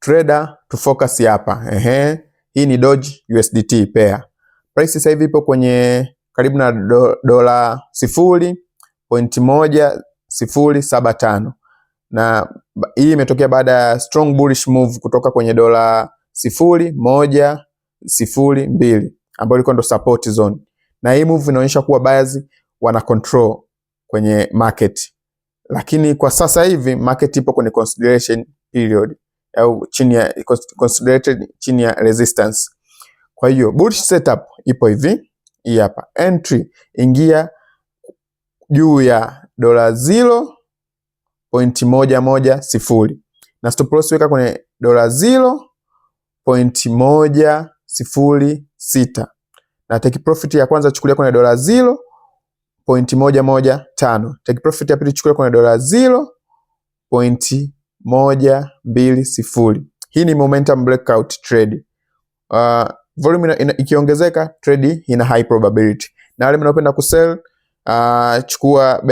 trader to focus hapa. Hii ni Doge USDT pair. Price sasa hivi ipo kwenye karibu na dola 0.1075 na hii imetokea baada ya strong bullish move kutoka kwenye dola 0.102 ambayo ilikuwa ndo support zone, na hii move inaonyesha kuwa buyers wana control kwenye market, lakini kwa sasa hivi market ipo kwenye consideration period au chini ya resistance. Kwa hiyo bullish setup ipo hivi, hii hapa entry, ingia juu ya dola 0.110 na stop loss weka kwenye dola 0.106 na take profit ya kwanza chukulia kwenye dola 0.115, take profit ya pili chukulia kwenye dola 0.120. Hii ni momentum breakout trade. Volume ikiongezeka, trade ina high probability. Na wale mnaopenda kusell, chukua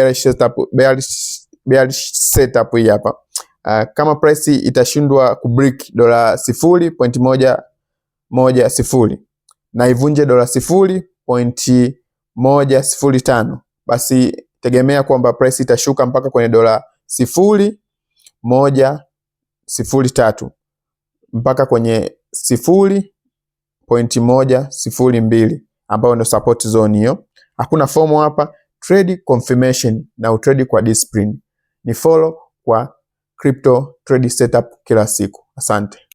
bearish setup hii hapa. Kama price itashindwa kubreak dola 0.110 na ivunje dola 0.105, basi tegemea kwamba price itashuka mpaka kwenye dola 0.103 mpaka kwenye 0.102 ambayo ndio support zone hiyo. Hakuna fomo hapa, trade confirmation na utrade kwa discipline. Ni follow kwa crypto trade setup kila siku. Asante.